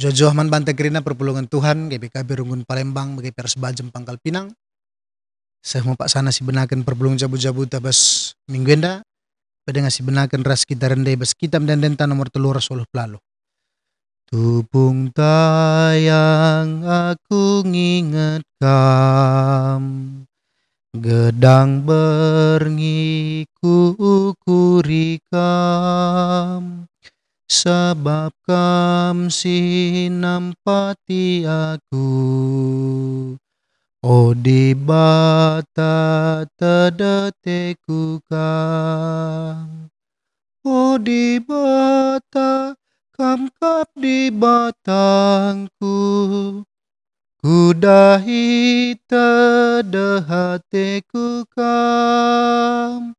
Jojo man banta kerina perpulungan Tuhan GBKB Rungun Palembang bagi Persbajem Pangkal Pinang. Saya mau pak sana si benakan perpulung jabu-jabu tabas mingguenda. Pada ngasih benakan ras kita rendai bas kitam dan denta nomor telur soluh pelalu. Tupung tayang aku nginget kam. Gedang berngiku kurikam. Sebab kam sinampati aku. O di bata tedeteku kam. O di bata kam kap di batangku. Kudahi tedehateku kam.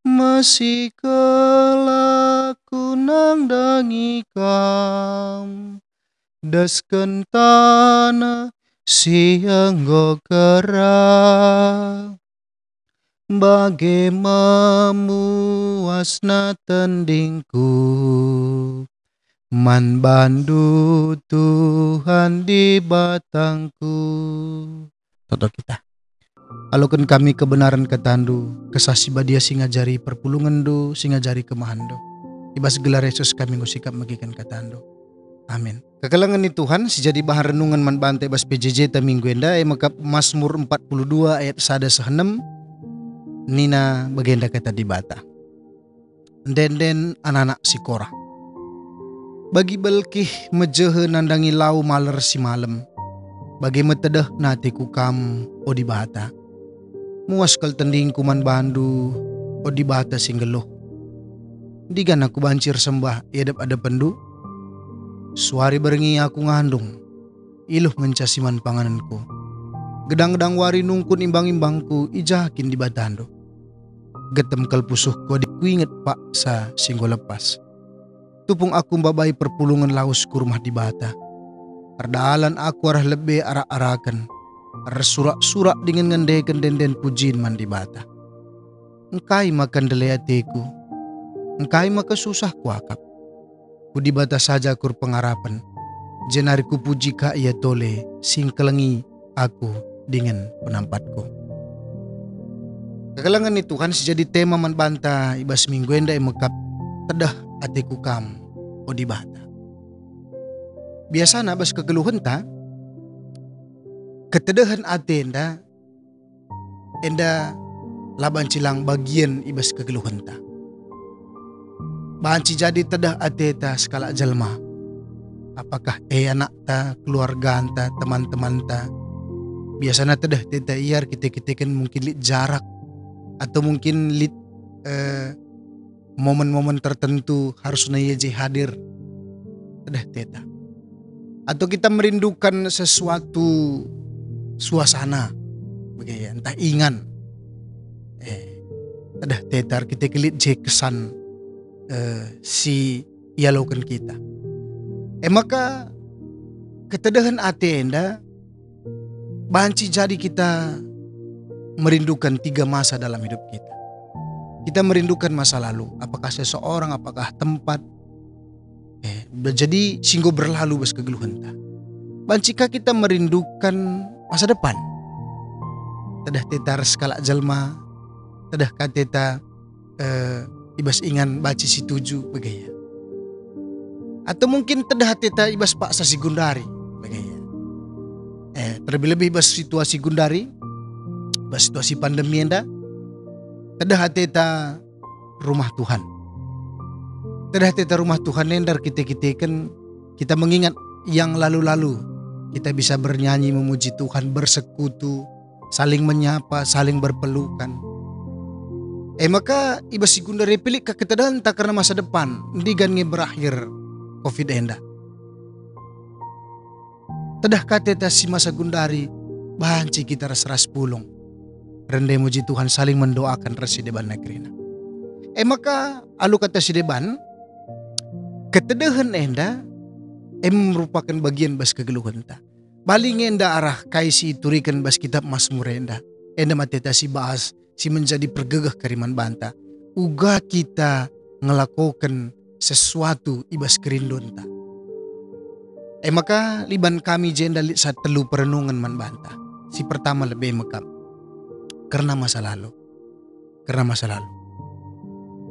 Masih kelaku nang dangi kam. Dasken tanah sianggo kerang. Bage memuasna tendingku. Man bandu Tuhan di batangku. Toto kita. Alukan kami kebenaran ketandu, kesasi badia singajari perpulungan do, singajari kemahando. Ibas gelar Yesus kami ngusikap magikan ketandu. Amin. Kekalangan ni Tuhan, sejadi bahan renungan man bantai bas PJJ ta minggu enda, makap Mazmur 42 ayat 1-6, nina bagenda kata di bata. Den anak-anak si Korah. Bagi belkih mejehe nandangi lau maler si malam. Bagi metedeh natiku kam o di bata. Muas kal tending kuman bandu o di bata singgeluh. Digan aku bancir sembah iadap ada pendu. Suari berengi aku ngandung. Iluh mencasiman pangananku. Gedang-gedang wari nungkun imbang-imbangku ijakin di batando. Getem kalpusuhku di kuinget pak sa singgo lepas. Tupung aku mbabai perpulungan laus kurmah di bata. Perdalan aku arah lebih arak-arakan. Surak-surak dengan ngendeken den pujin man di bata. Engkai makan deleateku. Engkai maka susah kuakap. Ku di bata saja kur pengarapan. Jenari ku puji ka ia tole sing kelengi aku dengan penampatku. Kekalangan ni Tuhan sejadi tema man banta ibas minggu enda mekap tedah atiku kam o di bata. Biasana bas kegeluhan ta ketedahan ate enda laban cilang bagian ibas kegeluhan ta. Banci jadi tedah ate ta skala jalma. Apakah anak ta, keluarga ta, teman-teman ta. Biasana tedah teta iar kita kan mungkin lit jarak atau mungkin lit momen-momen tertentu harus nayeje hadir. Tedah teta. Atau kita merindukan sesuatu suasana begitu entah ingan ada tetar kita kelit je kesan si ialokan kita maka ketedahan ate enda banci jadi kita merindukan 3 masa dalam hidup kita merindukan masa lalu, apakah seseorang, apakah tempat jadi singgo berlalu bas kegeluhan ta. Bancika kita merindukan masa depan. Tedah tetar skala jalma, tedah kateta ibas ingan baci si tuju begaya. Atau mungkin tedah teta ibas paksa si gundari begaya. Terlebih-lebih ibas situasi gundari, ibas situasi pandemi enda, tedah teta rumah Tuhan. Tedah teta rumah Tuhan endar kita kan kita mengingat yang lalu-lalu. Kita bisa bernyanyi memuji Tuhan, bersekutu, saling menyapa, saling berpelukan. Maka ibas si gundari pilih keketedahan tak karena masa depan. Digan berakhir COVID enda. Tedah kateta si masa gundari, banci kita ras-ras pulung. Rendai muji Tuhan saling mendoakan resi deban negrina. Maka alu kata si deban, ketedahan enda merupakan bagian bas kegeluhan ta. Baling enda arah kaisi turikan bas kitab Mazmur enda. Enda mateta si bahas si menjadi pergegah kariman banta. Uga kita ngelakukan sesuatu ibas kerindon ta. Maka liban kami jenda sa telu perenungan man banta. Si pertama lebih mekap. Karena masa lalu. Karena masa lalu.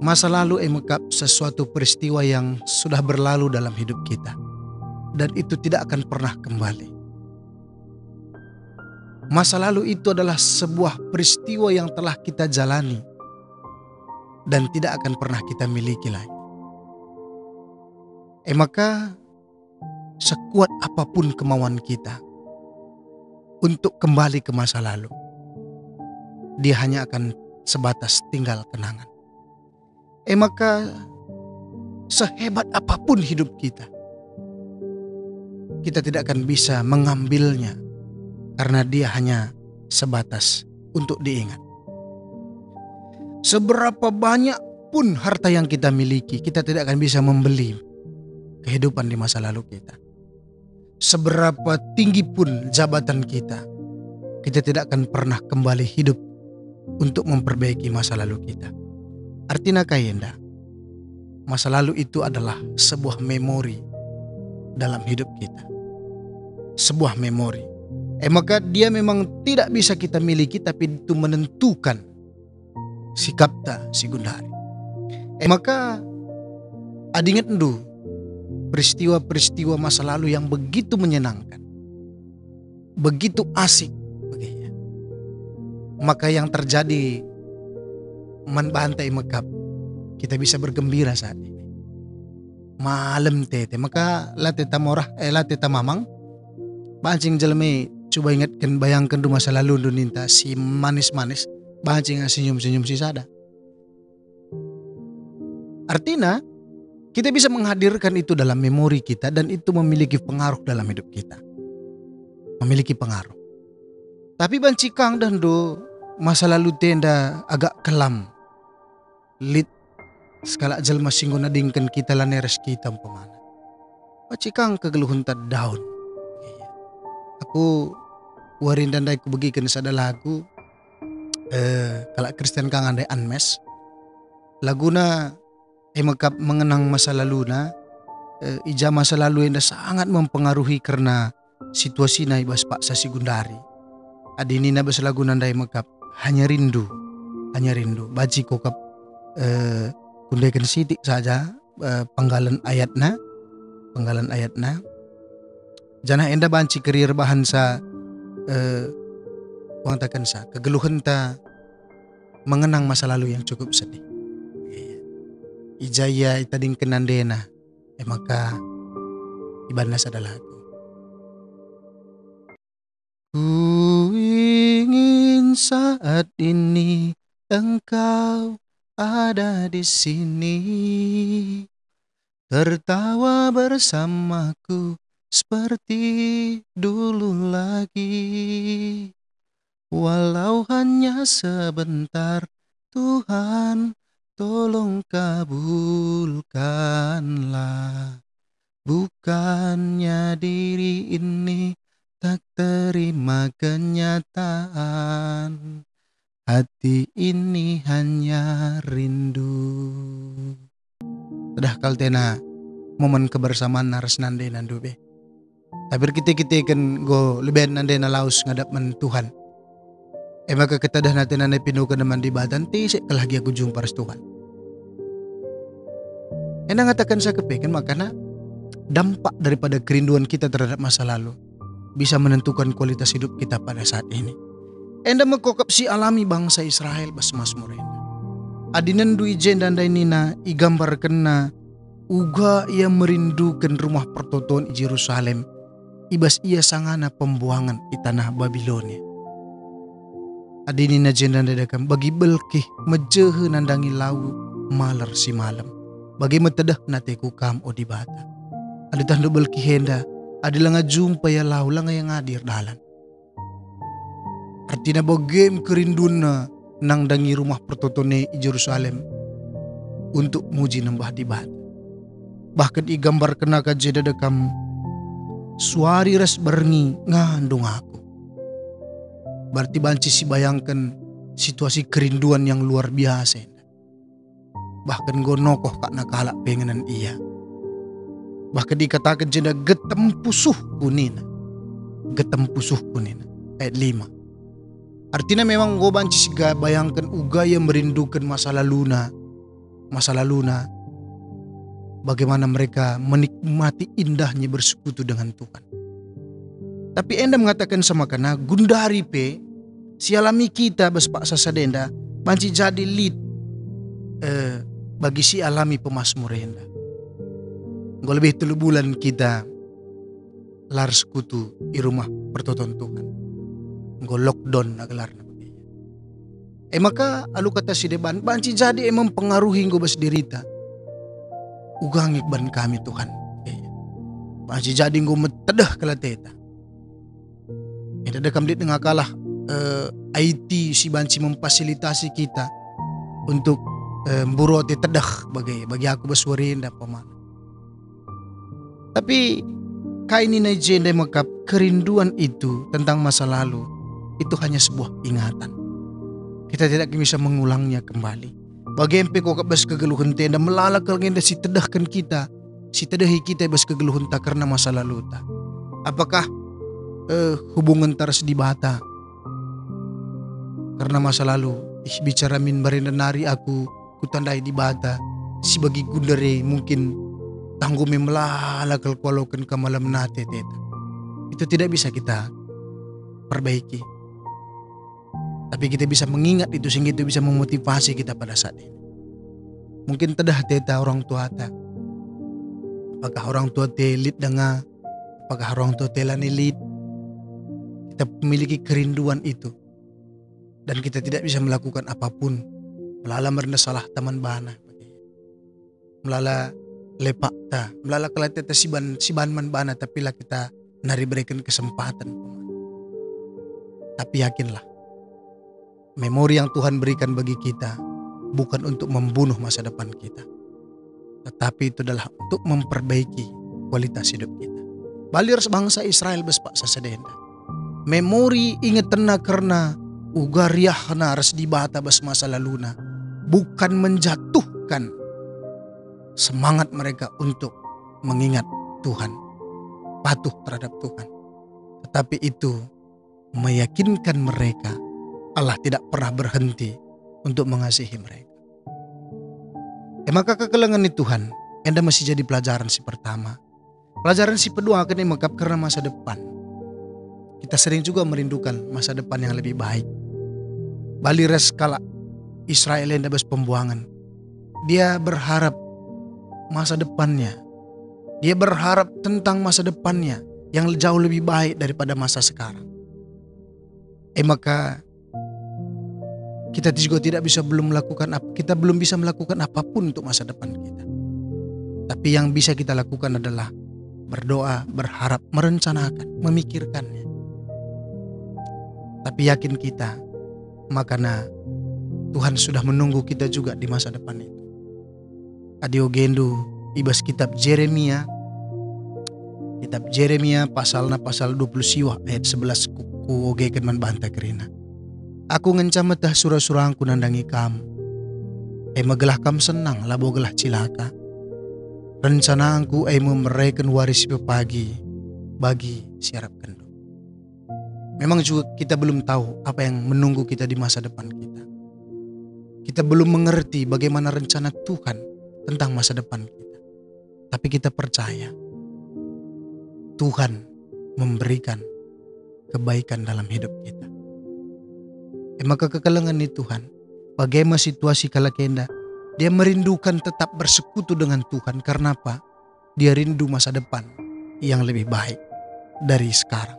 Masa lalu mekap sesuatu peristiwa yang sudah berlalu dalam hidup kita. Dan itu tidak akan pernah kembali. Masa lalu itu adalah sebuah peristiwa yang telah kita jalani dan tidak akan pernah kita miliki lagi. Maka sekuat apapun kemauan kita untuk kembali ke masa lalu, dia hanya akan sebatas tinggal kenangan. Maka sehebat apapun hidup kita, kita tidak akan bisa mengambilnya karena dia hanya sebatas untuk diingat. Seberapa banyak pun harta yang kita miliki, kita tidak akan bisa membeli kehidupan di masa lalu kita. Seberapa tinggi pun jabatan kita, kita tidak akan pernah kembali hidup untuk memperbaiki masa lalu kita. Artinya kayenda, masa lalu itu adalah sebuah memori dalam hidup kita. Sebuah memori. Maka dia memang tidak bisa kita miliki, tapi itu menentukan sikap ta si Gundari. Maka adingat ndu peristiwa-peristiwa masa lalu yang begitu menyenangkan, begitu asik begini. Maka yang terjadi man bantai mekap, kita bisa bergembira saat ini. Malam tete, maka lateta morah lateta mamang bancing jeleme, coba ingatkan, bayangkan du masa lalu du ninta si manis-manis, bancing senyum-senyum si sada. Artinya kita bisa menghadirkan itu dalam memori kita dan itu memiliki pengaruh dalam hidup kita. Memiliki pengaruh. Tapi bancikang dan do masa lalu tenda agak kelam. Lit skala jelma singguna dingkan kita laneres kita pemana. Bancikang kegeluhun ta daun. Aku warin dan dai ku begikan sada lagu kalau Kristen kang andai Anmes. Laguna mekap mengenang masa lalu na, ija masa lalu yang sangat mempengaruhi karena situasi na ibas paksa si Gundari. Adini na bas lagu nandai mekap hanya rindu, baji kokap kundekan sidik saja penggalan ayatna, jana enda banci kerir bahan sa wangtakan sa kegeluhan ta mengenang masa lalu yang cukup sedih. Ijaya itading kenandena, maka ibanas adalah aku. Ku ingin saat ini engkau ada di sini, tertawa bersamaku seperti dulu lagi. Walau hanya sebentar, Tuhan tolong kabulkanlah. Bukannya diri ini tak terima kenyataan, hati ini hanya rindu. Sudah kaltena momen kebersamaan naras nande nandube. Tapi kita kan go lebih nande na laus ngadap man Tuhan. Maka kita dah natin na pinukan naman di badan, tisik kalagi aku jumpa res Tuhan. Ngatakan sa kepekan makana dampak daripada kerinduan kita terhadap masa lalu bisa menentukan kualitas hidup kita pada saat ini. Enda mekokap si alami bangsa Israel bas Mazmur enda. Adinan du ijen dan nina igambar kena uga ia merindukan rumah pertotoan i Jerusalem, ibas ia sangana pembuangan di tanah Babilonia. Adini na jendan dadakam bagi belkih mejehe nandangi lau malar si malam. Bagi metedah na teku kam o di bata. Adi tanda belkih henda, adi langa jumpa ya lau langa yang hadir dalan. Artinya bagem kerindun na nangdangi rumah pertotone i Jerusalem untuk muji nambah di bata. Bahkan igambar kena kaje dadakam suari res berengi ngandung aku. Berarti banci si bayangkan situasi kerinduan yang luar biasa. Bahkan gue nokoh kak nakalak pengenan iya. Bahkan dikatakan jenda getempusuh kunina. Getempusuh kunina. Ayat 5. Artinya memang go banci siga bayangkan uga yang merindukan masa laluna. Masa laluna. Bagaimana mereka menikmati indahnya bersekutu dengan Tuhan. Tapi enda mengatakan sama kana gundari pe sialami kita bespak sasadenda banci jadi lead bagi si alami pemasmur enda. Go lebih 3 bulan kita lar sekutu di rumah pertoton Tuhan. Go lockdown agelarna. Maka alu kata si deban banci jadi mempengaruhi go bas dirita. Ugang ikban kami Tuhan. Banci jadi go metedah kalateta. Ada kamdit dengan kalah IT si banci memfasilitasi kita untuk burote tedah bagi aku baswarinda pemana. Tapi kaini na jenda makap kerinduan itu tentang masa lalu itu hanya sebuah ingatan. Kita tidak bisa mengulangnya kembali. Bagi empe ko kabas kegeluhan tenda melalakal ngenda si tedahkan kita, si tedahi kita bas kegeluhan ta karena masa lalu ta. Apakah hubungan taras di bata karena masa lalu bicara min barindanari aku kutandai di bata si bagi gundare mungkin tanggumi melalakal kualokan ke malam nate teta. Itu tidak bisa kita perbaiki. Tapi kita bisa mengingat itu sehingga itu bisa memotivasi kita pada saat ini. Mungkin tedah teta orang tua ta. Apakah orang tua te lead dengar? Apakah orang tua te lani lead? Kita memiliki kerinduan itu. Dan kita tidak bisa melakukan apapun. Melala merenda salah taman bana. Melala lepak ta. Melala kalau teta siban man bana tapi lah kita nari berikan kesempatan. Tapi yakinlah. Memori yang Tuhan berikan bagi kita bukan untuk membunuh masa depan kita. Tetapi itu adalah untuk memperbaiki kualitas hidup kita. Balir bangsa Israel bespak sasadenda. Memori ingat tenang karena ugariahna res di bata bas masa laluna. Bukan menjatuhkan semangat mereka untuk mengingat Tuhan. Patuh terhadap Tuhan. Tetapi itu meyakinkan mereka Allah tidak pernah berhenti untuk mengasihi mereka. Maka kekelengan ini Tuhan, enda masih jadi pelajaran si pertama. Pelajaran si kedua akan mengungkap karena masa depan. Kita sering juga merindukan masa depan yang lebih baik. Balires kala Israel enda bas pembuangan. Dia berharap masa depannya. Dia berharap tentang masa depannya yang jauh lebih baik daripada masa sekarang. Maka kita juga kita belum bisa melakukan apapun untuk masa depan kita. Tapi yang bisa kita lakukan adalah berdoa, berharap, merencanakan, memikirkannya. Tapi yakin kita, makanya Tuhan sudah menunggu kita juga di masa depan itu. Adio gendu ibas kitab Jeremia pasal 20 siwa ayat 11 ku ogekan man banta kerina. Aku ngencam surah-surahku nandangi kamu. Magalah kam senang labogalah cilaka. Rencanaanku memeraikan waris pepagi bagi siarap kendo. Memang juga kita belum tahu apa yang menunggu kita di masa depan kita. Kita belum mengerti bagaimana rencana Tuhan tentang masa depan kita. Tapi kita percaya Tuhan memberikan kebaikan dalam hidup kita. Maka kekelengan ini Tuhan, bagaimana situasi kala kenda, dia merindukan tetap bersekutu dengan Tuhan. Karena apa? Dia rindu masa depan yang lebih baik dari sekarang.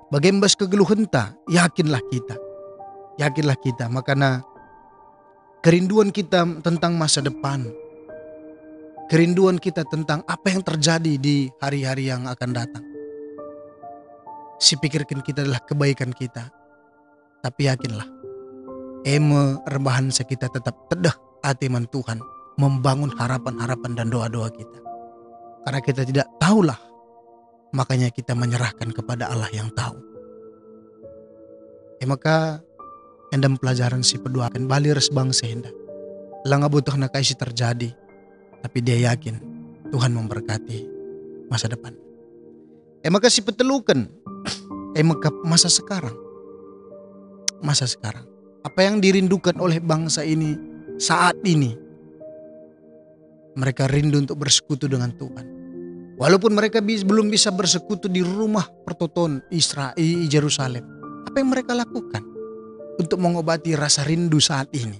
Bagaimana kegeluhan ta? Yakinlah kita. Makanya kerinduan kita tentang masa depan, kerinduan kita tentang apa yang terjadi di hari-hari yang akan datang. Si pikirkan kita adalah kebaikan kita. Tapi yakinlah, rebahan kita tetap tedah hati man Tuhan membangun harapan-harapan dan doa-doa kita. Karena kita tidak tahulah, makanya kita menyerahkan kepada Allah yang tahu. Maka endam pelajaran si pedua akan balir sebangsa hendak. Lang butuh na kaisi terjadi, tapi dia yakin Tuhan memberkati masa depan. Maka si petelukan, maka masa sekarang. Apa yang dirindukan oleh bangsa ini saat ini? Mereka rindu untuk bersekutu dengan Tuhan. Walaupun mereka belum bisa bersekutu di rumah pertoton Israel, Yerusalem. Apa yang mereka lakukan untuk mengobati rasa rindu saat ini?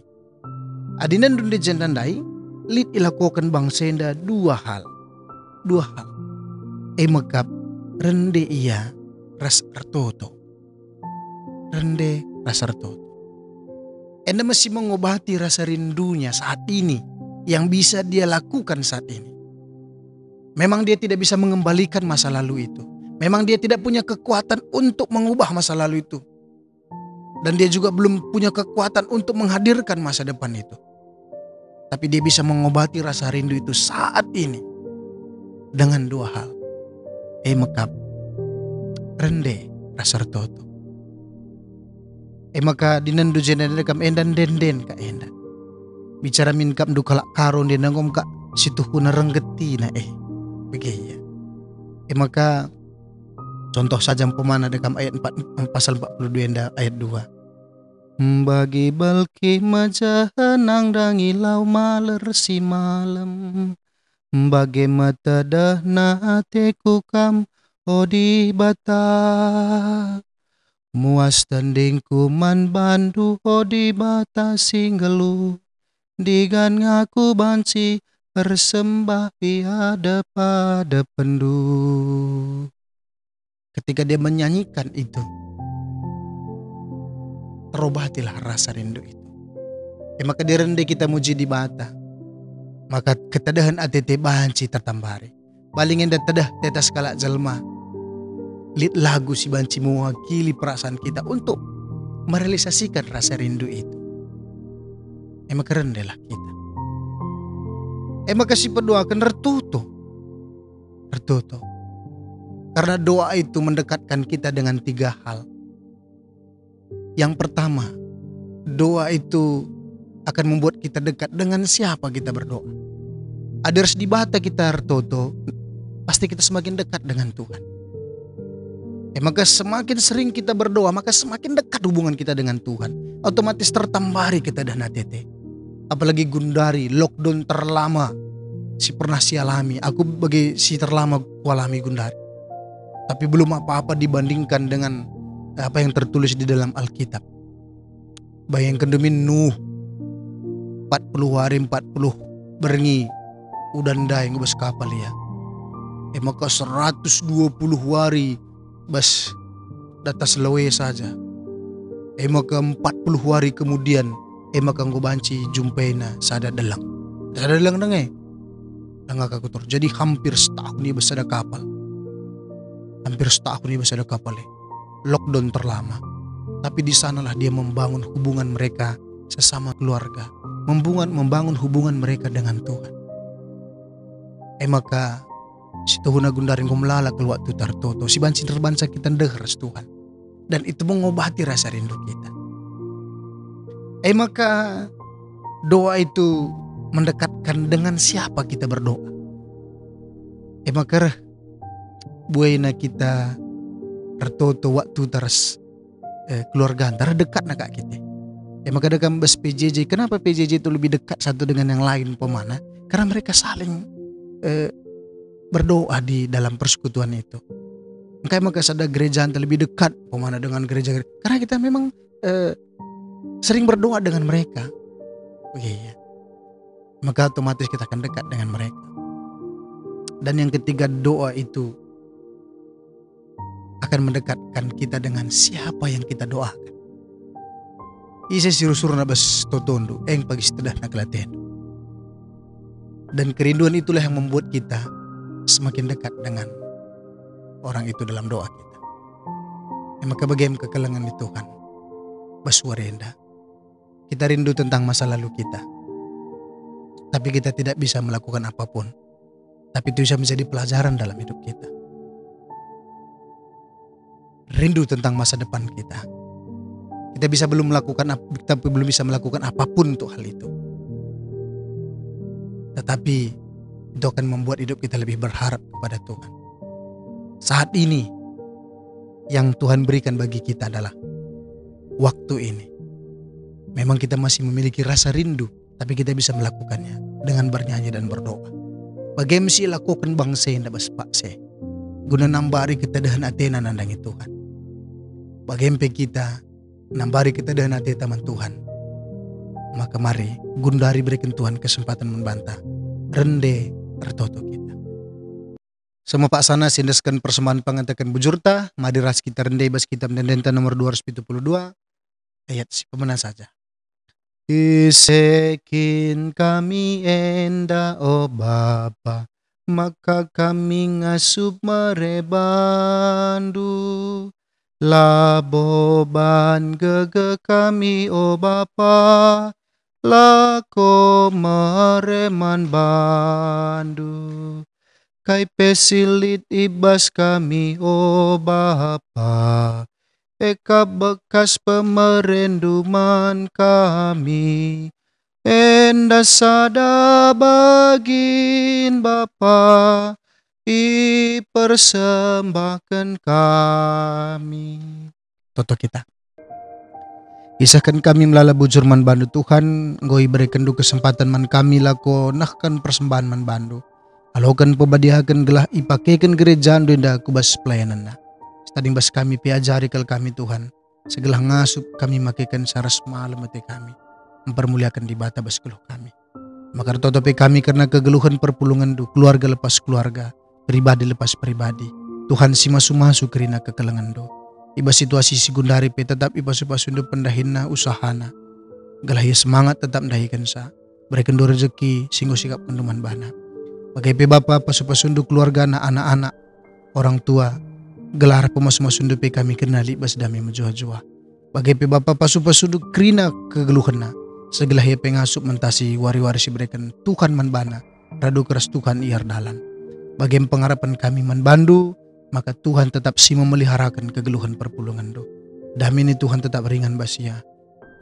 Adinan dunde jandandai, lit ilakukan bangsenda dua hal. Mekap rende ia ras artoto. Enda masih mengobati rasa rindunya saat ini yang bisa dia lakukan saat ini. Memang dia tidak bisa mengembalikan masa lalu itu. Memang dia tidak punya kekuatan untuk mengubah masa lalu itu. Dan dia juga belum punya kekuatan untuk menghadirkan masa depan itu. Tapi dia bisa mengobati rasa rindu itu saat ini dengan dua hal. Mekap rende rasa artoto. Maka dinandu jenenda kam endan denden ka enda. Bicara min kam du kalak karon din nangom ka situhu na renggeti na begitu. Maka contoh saja pemana dekam ayat 4 pasal 42 enda ayat 2. Bagi balki majahanang dangi lau maler si malam. Bagi mata dah na ateku kam odi bata. Muas tanding kuman bandu odi bata singgelu. Digan ngaku banci bersembah biada pada pendu. Ketika dia menyanyikan itu, terobatilah rasa rindu itu. Maka dirende kita muji di bata. Maka ketadahan atete banci tertambari. Balingin dan tedah tetas kalak jelma. Lit lagu si banci mewakili perasaan kita untuk merealisasikan rasa rindu itu. Maka rendelah kita. Maka si berdoakan tertutup. Karena doa itu mendekatkan kita dengan 3 hal. Yang pertama, doa itu akan membuat kita dekat dengan siapa kita berdoa. Aders di bata kita tertutup, pasti kita semakin dekat dengan Tuhan. Maka semakin sering kita berdoa, maka semakin dekat hubungan kita dengan Tuhan. Otomatis tertambari kita dan atete. Apalagi Gundari, lockdown terlama si pernah si alami. Aku bagi si terlama kualami Gundari. Tapi belum apa-apa dibandingkan dengan apa yang tertulis di dalam Alkitab. Bayangkan demi Nuh 40 hari 40 berengi udandai ngebes kapal ya. Maka 120 hari bas datas lewe saja. Maka 40 hari kemudian maka banci jumpaina sada delang. Sada delang dengai. Langak aku tur. Jadi hampir setahun ni besada kapal. Lockdown terlama. Tapi di sanalah dia membangun hubungan mereka sesama keluarga. Membangun hubungan mereka dengan Tuhan. Maka si tuhuna gundaring kumlala keluar tu tartoto. Si banci terbansa kita dehar Tuhan. Dan itu mengobati rasa rindu kita. Maka doa itu mendekatkan dengan siapa kita berdoa. Maka buayna kita tertoto waktu teras keluarga antara dekat nak kita. Maka dekam bes PJJ. Kenapa PJJ itu lebih dekat satu dengan yang lain pemana? Karena mereka saling berdoa di dalam persekutuan itu. Maka sada gereja antara lebih dekat pemana dengan gereja. Karena kita memang sering berdoa dengan mereka. Begitu. Maka otomatis kita akan dekat dengan mereka. Dan yang ketiga, doa itu akan mendekatkan kita dengan siapa yang kita doakan. Isa siru-suru na bas totondo, pagi setelah na kelaten. Dan kerinduan itulah yang membuat kita semakin dekat dengan orang itu dalam doa kita. Maka bagaimana kekelangan di Tuhan, baswarenda. Kita rindu tentang masa lalu kita. Tapi kita tidak bisa melakukan apapun. Tapi itu bisa menjadi pelajaran dalam hidup kita. Rindu tentang masa depan kita. Kita belum bisa melakukan apapun untuk hal itu. Tetapi itu akan membuat hidup kita lebih berharap kepada Tuhan. Saat ini yang Tuhan berikan bagi kita adalah waktu ini. Memang kita masih memiliki rasa rindu, tapi kita bisa melakukannya dengan bernyanyi dan berdoa. Bagaimana sih lakukan bangsa yang dapat sepakse? Guna nambari kita dengan atena nandangi Tuhan. Bagaimana kita nambari kita dengan hati taman Tuhan. Maka mari gundari berikan Tuhan kesempatan membantah. Rende tertoto kita. Semua Pak Sana sindaskan persembahan pengantakan bujurta. Madiras kita rende bas kita mendenta nomor 272. Ayat si pemenang saja. Isekin kami enda o Bapa, maka kami ngasup merebandu. Laboban gege kami o Bapa, lako mereman bandu. Kai pesilit ibas kami o Bapa, eka bekas pemerenduman kami, enda sada bagin Bapa, persembahkan kami. Toto kita. Isahkan kami melala bujur man bandu Tuhan, ngoi berikan du kesempatan man kami lako nahkan persembahan man bandu. Alokan pebadiakan gelah ipakekan gereja andu indah kubas pelayanan na. Tading bas kami piajari kal kami Tuhan. Segelah ngasup kami makikan saras malam mati kami. Mempermuliakan di bata bas keluh kami. Maka totopi kami karena kegeluhan perpulungan du. Keluarga lepas keluarga. Pribadi lepas pribadi. Tuhan si masu-masu kerina kekelengan do. Iba situasi si gundari pe tetap iba supasundu pendahina usahana. Galahia semangat tetap mendahikan sa. Berikan do rezeki singgo sikap kenduman bana. Bagai pe bapa pasupasundu keluarga anak-anak. Orang tua. Gelar pemas-masundu pe kami kenali bas dami menjua-jua. Bagai pe bapa pasupasundu kerina kegeluhana. Segelah ia pengasup mentasi wari-wari si berikan Tuhan manbana. Radu keras Tuhan iar dalan. Bagai pengharapan kami manbandu. Maka Tuhan tetap si memeliharakan kegeluhan perpulungan do. Dami ini Tuhan tetap ringan basia.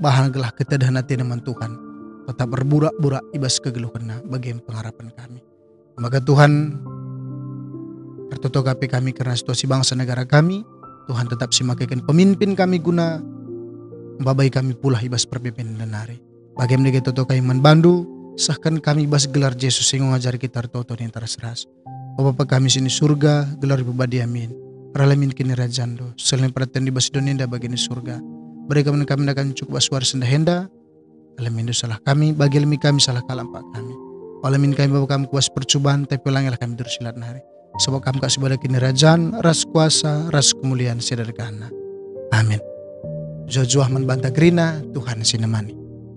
Bahan gelah ketedahan hati naman Tuhan. Tetap berburak-burak ibas kegeluhan bagi pengharapan kami. Maka Tuhan tertutup kami karena situasi bangsa negara kami. Tuhan tetap si makaikan pemimpin kami guna membabai kami pula ibas perpimpin dan hari. Bagaimana kita kami manbandu. Sahkan kami ibas gelar Yesus yang ngajari kita tertutup yang terseras. Bapa kami sini surga, gelar pribadi amin. Ralamin kini rajando, selain perhatian di basi dunia bagian surga. Berikan kami akan cukup aswar senda henda. Alamin salah kami, bagi alami kami salah kalampak kami. Alamin kami Bapa kami kuas percobaan, tapi ulangilah kami dursilat hari. Sebab kami kasih pada kini rajan, ras kuasa, ras kemuliaan sederhana. Amin. Jojuah man banta gerina, Tuhan sinemani.